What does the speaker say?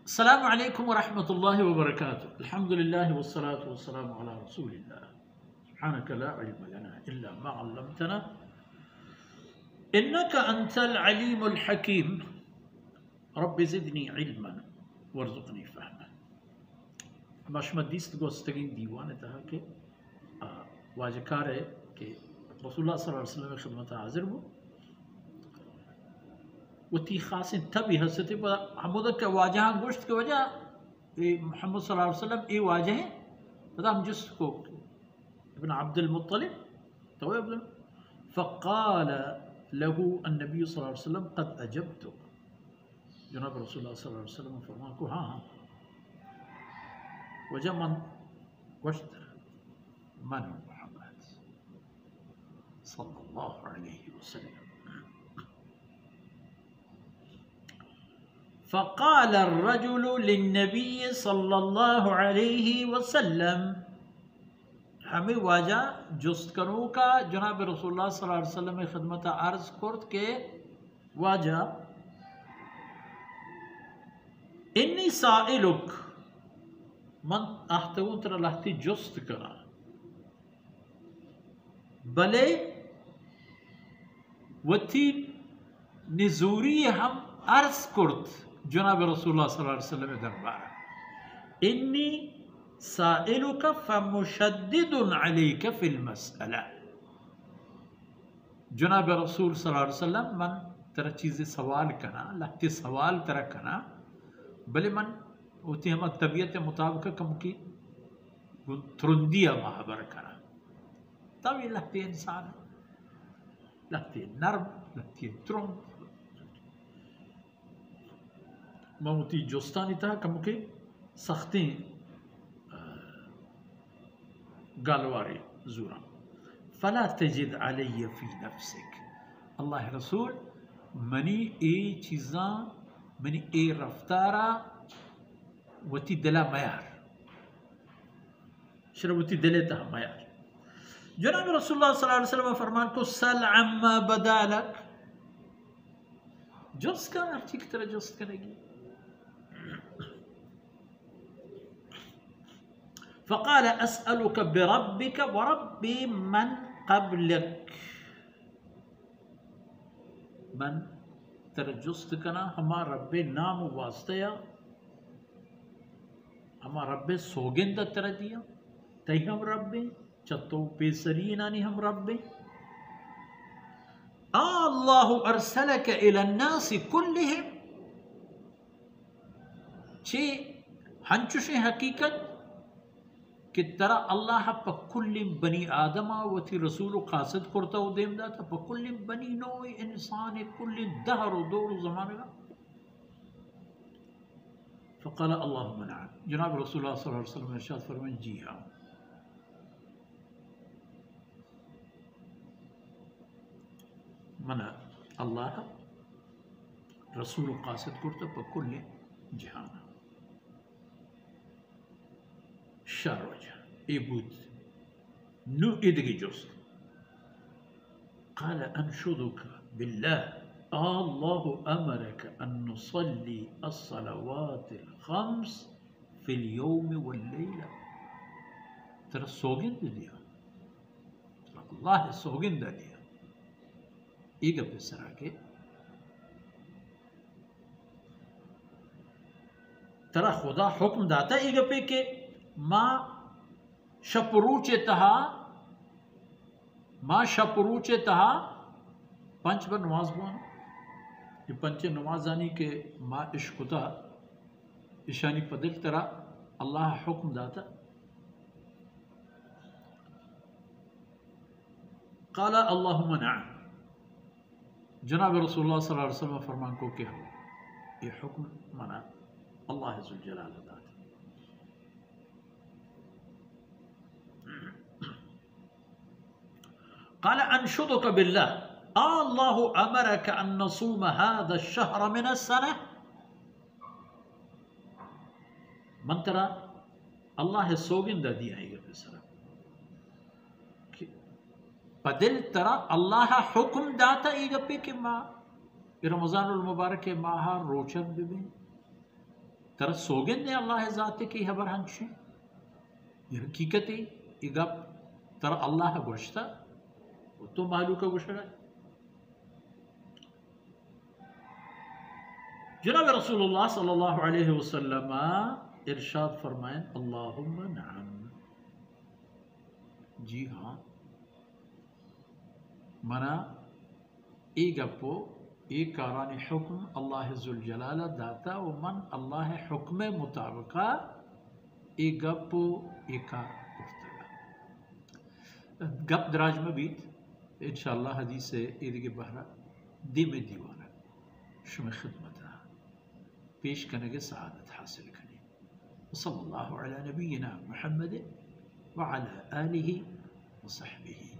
अस्सलामु अलैकुम वरहमतुल्लाहि वबरकातुहू। अल्हम्दुलिल्लाह वस्सलातु वस्सलामु अला रसूलिल्लाह। सुब्हानका ला इल्मा लना इल्ला मा अल्लमतना इन्नका अंतल अलीमुल हकीम। रब्बि ज़िदनी इल्मन वरज़ुक़नी फ़हमन। मशमदीस्त गोस्तगिन दीवान तहा के वाजकार है कि रसूलुल्लाह सल्लल्लाहु अलैहि वसल्लम खिदमत हाजिर हो वती खास तभी हसते हमद के वाजह गोश्त के वजह मोहम्मद सल्लल्लाहु अलैहि वसल्लम ए वाजह पता हम जिसको इब्न अब्दुल मुत्तलिब तो फ़क़ाल लहू अन्नबी सल्लल्लाहु अलैहि वसल्लम क़द अजब्तु। जनाब रसूलुल्लाह सल्लल्लाहु अलैहि वसल्लम फरमाया को हाँ वजह मन गोश्त मन मोहम्मद सल्लल्लाहु अलैहि वसल्लम। फ़क़ाल अर्रजुलु लिन्नबी सल्लल्लाहु अलैहि वसल्लम। हमें वाजा जुस्त करो का जनाब रसूलुल्लाह सल्लल्लाहु अलैहि वसल्लम में खिदमत अर्ज करत के वाजा इन्नी साइलुक मन अहतगुन तर लहती जुस्त करा भले वती निजूरी हम अर्ज करत जनाब रसूलुल्लाह सल्लल्लाहु अलैहि वसल्लम दरबार इन्नी साइलुका फमुशद्दिदुन अलैका फिल मसअला। जनाब रसूल सल्लल्लाहु अलैहि वसल्लम मन तरह चीज़ें सवाल करना लगते सवाल तरह करना भले मन होती हम तबीयत मुताबिक कम की तुरंदिया महाबर करना तब ये लगते इंसान लगती नर्म लगती तुरंत ममती जोस्तानी था कम के सख्ती गालवारे जूरा फला तजिद अलैय फी नफ्सिक। अल्लाह रसूल मनी ए चीज़ा मनी ए रफ्तारा वती दिला मयार शरबती दिले तह मयार। जनाब रसूलुल्लाह सल्लल्लाहु अलैहि वसल्लम फरमान को सल अम्मा बदालक जुस्त का अर्ची की तरह जुस्त करेगी। फ़क़ाल अस्अलुक बिरब्बिक वरब्बि मन क़ब्लक। मन तरह जुस्त कना हमारा रब्बे नाम वास्ते हमारा रब्बे सोगिंद तरह दिया तई हम रब्बे चतो पेसरी नानी हम रब्बे अल्लाहु अरसलक इलन्नासि कुल्लिहिम चे हंचुशे हकीकत कि तरा अल्लाह पकुल्लिम बनी आदमा वती रसूल कासद करता हो देम दाता पकुल्लिम बनी नो इंसान कुल्लि दहर दौर ज़माने का। फ़क़ाल अल्लाहुम्मा नअम। जनाब रसूलुल्लाह सल्लल्लाहु अलैहि वसल्लम इरशाद फरमाए जी हाँ मना अल्लाह रसूल कासद करता पकुल्लि जहान शारवजा इबूद नु इदगी जुस्त। क़ाल अनशुदुक बिल्लाह अल्लाहु अमरक अन नुसल्ली अस्सलवातिल खम्स फिल यौम वल लैला। तेरा सौगिंद दिया अल्लाह सौगिंद दिया ईग पिसरा के तेरा खुदा हुक्म दाता ईग पे के माँ शपरूचे तहा पंच पर नमाज बोन ये पंचे नमाजानी के माँ इश्कुता ईशानी पदिल तरह अल्लाह हुक्म दाता। क़ाला अल्लाहुम्मा नअम। जनाब रसूलुल्लाह सल्लल्लाहु अलैहि वसल्लम फरमान को क्या हो ये हुक्म मना अल्लाह ज़ुल जलाल दाता। क़ाल अनशुदुक बिल्लाह अल्लाहु अमरक अन नसूम हाज़ा अश-शहर मिन अस-सनह। मन तरा अल्लाह सौगिंदा दिया है पदिल तरा अल्लाह हुक्म दाता ईग पे के माँ रमज़ानुल मुबारक माह रोचन बिबिन ترى سوگن نے اللہ ذات کی خبر ہنچ یہ حقیقت اگپ ترى الله گوشتا و تو مالوك گوشتا جناب رسول الله صلى الله عليه وسلم ارشاد فرمائیں اللهم نعم جی ہاں منا ای گپو ای کاران حکم اللہ ذوالجلال داتا و من اللہ حکم مطابقہ ای گپو ای کار گپ دراج میں بھی انشاءاللہ حدیث سے ایدگی بہرہ دی میں دیوانا شمی خدمتہ پیش کرنے کے سعادت حاصل کریں صلی اللہ علی نبینا محمد وعلى آلہ وصحبہ